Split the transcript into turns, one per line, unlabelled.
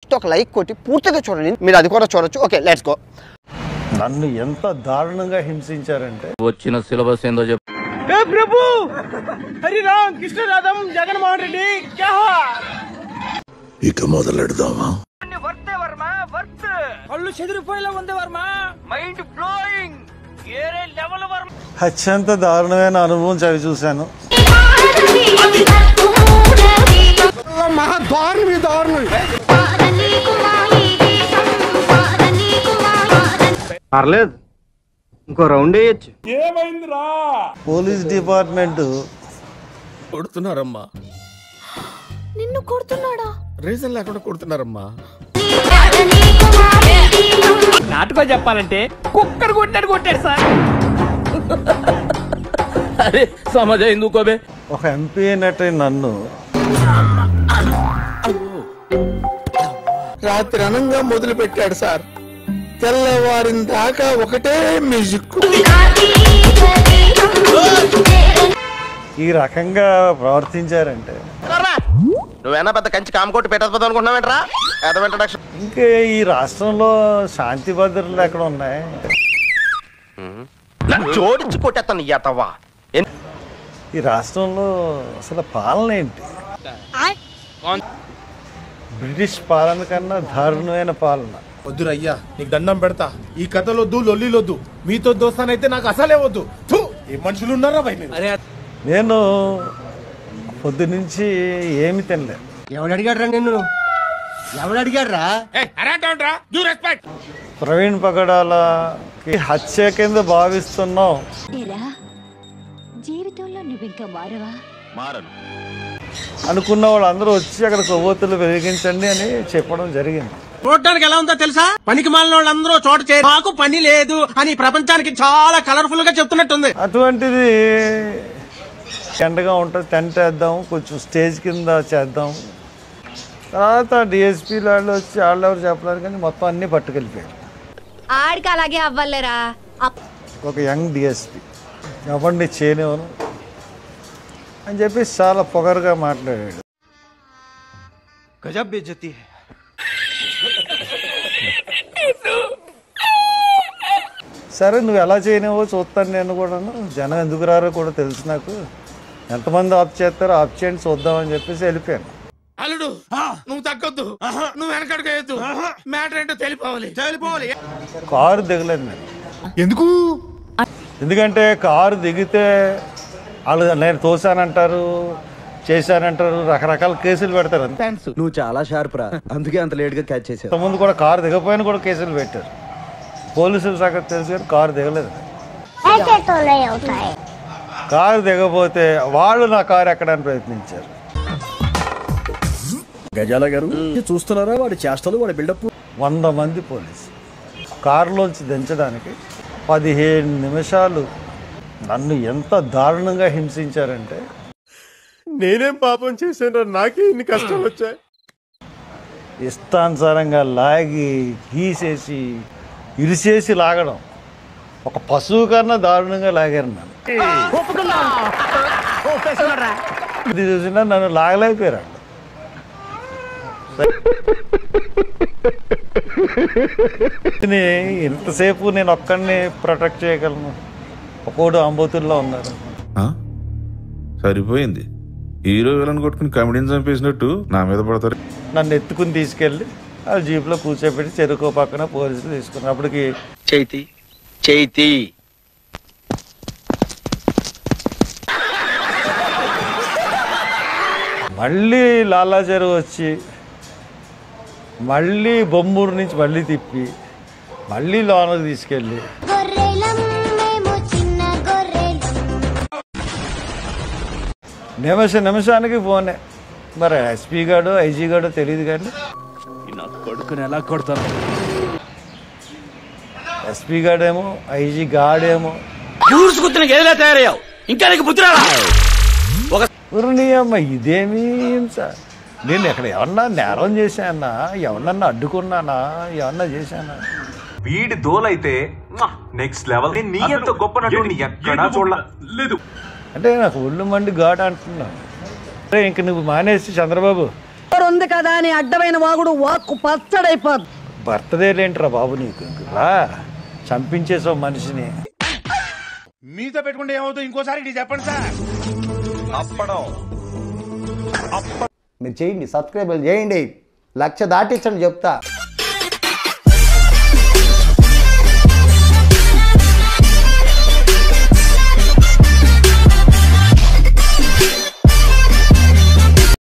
Just ఒక like కొట్టి పూర్తిగా చూడండి, మీరు అది కూడా చూడొచ్చు. Okay, let's go.
నన్ను ఎంత దారుణంగా హింసించారంటే
వచ్చిన సిలబస్ ఏందో చెప్పు.
ప్రభు హరిరామ్ కృష్ణరాధం జగన్మోహన్ రెడ్డి
ఇక మొదలెడదామా?
కళ్ళు చెదిరిపోయేలా ఉంది వర్మ, మైండ్ బ్లోయింగ్, ఏరే లెవెల్ వర్మ.
అత్యంత దారుణమైన అనుభవం చవి చూశాను.
మహా దారుణం, దారుణం.
పర్లేదు, ఇంకో రౌండ్ వేయచ్చు.
ఏమైందిరా?
పోలీస్ డిపార్ట్మెంట్
కొడుతున్నారమ్మా.
నిన్ను కొడుతున్నాడా?
రీజన్ లేకుండా కొడుతున్నారమ్మా.
నాటుకో చెప్పాలంటే కుక్కర్ కొట్టాడు సార్.
అరే సమజ్ ఎందుకోబే.
ఒక ఎంపీ అయినట్టు నన్ను
రాత్రి అనంగా మొదలు పెట్టాడు సార్. తెల్లవారిన దాకా ఒకటే మ్యూజిక్.
ఈ రకంగా ప్రవర్తించారంటే
నువ్వేనా పెద్ద కంచి కామకోటి పెట్టకపోతే అనుకుంటున్నావేంట్రా?
ఇంకా ఈ రాష్ట్రంలో శాంతి భద్రతలు ఎక్కడ ఉన్నాయి?
జోడించి కొట్టేస్తాను ఎతవా.
ఈ రాష్ట్రంలో అసలు పాలన ఏంటి? బ్రిటిష్ పాలన కన్నా దారుణమైన పాలన.
వద్దురయ్యా, నీకు దండం పెడతా. ఈ కథలొద్దు, లొల్లిలొద్దు. మీతో దోస్తానైతే నాకు అసలే వద్దు. ఏ మనుషులు ఉన్నారా భయ్?
నేను పొద్దు నుంచి ఏమి తినలేదు.
ఎవడు అడిగాడు రా నిన్ను? ఎవడు అడిగాడు రా?
ప్రవీణ్ పగడాలకి హత్య కింద భావిస్తున్నాం
జీవితంలో నువ్వు ఇంకా మారవా?
మారను.
అనుకున్న వాళ్ళందరూ వచ్చి అక్కడ కొవ్వొత్తులు వెలిగించండి అని చెప్పడం జరిగింది.
చూడటానికి ఎలా ఉందో తెలుసా? పనికి మాలిన వాళ్ళందరూ చోట చేరి మాకు పని లేదు అని ప్రపంచానికి చాలా కలర్ఫుల్ గా చెప్తున్నట్టుంది.
అటువంటిది ఎండగా ఉంటుంది, టెంట్ వేద్దాం, కొంచెం స్టేజ్ కింద చేద్దాం. తర్వాత డిఎస్పీ వాళ్ళు వచ్చి వాళ్ళు ఎవరు చెప్పలేరు కానీ మొత్తం అన్నీ పట్టుకెళ్ళిపోయారు.
ఆడికి అలాగే అవ్వలేరా?
ఒక యంగ్ డిఎస్పీ ఎవరిని చేయనివ్వను అని చెప్పి చాలా పొగరుగా మాట్లాడాడు.
గజబ్ బేజతి.
సరే నువ్వు ఎలా చేయనివో చూస్తాను నేను కూడాను. జనం ఎందుకు రారో కూడా తెలుసు నాకు. ఎంతమంది ఆప్ చేస్తారో ఆప్ చేయండి చూద్దామని చెప్పేసి వెళ్ళిపోయాను.
అల్లుడు, నువ్వు తగ్గొద్దు, నువ్వు వెనకడుగు. మ్యాటర్ ఏంటో తెలిపోవాలి.
కారు దిగలేదు నేను.
ఎందుకు?
ఎందుకంటే కారు దిగితే వాళ్ళు నేను తోసానంటారు, చేశానంటారు, రకరకాల కేసులు పెడతారు.
నువ్వు చాలా షార్ప్ రా, అందుకే అంత లేట్ గా క్యాచ్ చేసావు.
ఇంతకుముందు కూడా కారు దిగపోయిన కూడా కేసులు పెట్టారు. పోలీసులు సగం తెలుసు కానీ కారు దిగలేదు. కారు దిగపోతే వాళ్ళు నా కారు ఎక్కడానికి ప్రయత్నించారు.
గజాల గారు చూస్తున్నారా వాడి చేష్టలు, వాడి బిల్డప్.
100 మంది పోలీసు కారులోంచి దించడానికి 15 నిమిషాలు నన్ను ఎంత దారుణంగా హింసించారంటే.
నేనేం పాపం చేశాను? నాకే ఇన్ని కష్టాలు వచ్చాయి.
ఇష్టానుసారంగా లాగి గీసేసి ఇరిసేసి లాగడం. ఒక పశువు కన్నా దారుణంగా లాగారు నన్ను. ఇది చూసినా నన్ను లాగలేకపోయారు. ఇంతసేపు నేను ఒక్కడిని ప్రొటెక్ట్ చేయగలను. ఒకడు అంబోతుల్లో ఉన్నారు.
సరిపోయింది. హీరో విలన్ కొట్టుకుని కమెడీని చంపేసినట్టు నా మీద పడతారు.
నన్ను ఎత్తుకుని తీసుకెళ్ళి ఆ జీప్లో కూర్చోబెట్టి చెరుకు పక్కన పోలీసులు తీసుకున్నారు. అప్పటికి
చైతి
మళ్ళీ లాలాచెరువు వచ్చి మళ్ళీ బొమ్మూరు నుంచి మళ్ళీ తిప్పి మళ్ళీ లోనకు తీసుకెళ్ళి నిమిషానికి ఫోనే. మరి ఎస్పీ గాడు ఐజీ గాడు తెలియదు కానీ
కొడుకుని ఎలా కొడతాను.
ఎస్పీ గాడేమో ఐజీ గాడేమో
ఏదైనా తయారయ్యావు, ఇంకా నీకు బుద్ధి రాలా?
అమ్మ ఇదేమీ సార్, నేను ఇక్కడ ఎవరన్నా నేరం చేశానా, ఎవరన్నా అడ్డుకున్నానా, ఎవరన్నా చేశానా?
వీడి దోలైతే నెక్స్ట్ లెవెల్. నీ ఎంత గొప్ప నటుడిని ఎక్కడా చూడలేదు.
అంటే నాకు ఒళ్ళు మండి గాడ్ అంటున్నాను. ఇంక నువ్వు మానేసి చంద్రబాబు
నోరుంది కదా అని అడ్డమైన వాగుడు వాక్కు పచ్చడైపోద్ది.
బర్త్డేలేంట్రా బాబు నీకు రా చంపించేసావు మనిషిని.
మీతో పెట్టుకుంటే ఏమవుతుంది ఇంకోసారి ఇది చెప్పండి సార్.
మీరు చేయండి, సబ్స్క్రైబ్ చేయండి, 1,00,000 దాటించండి చెప్తా.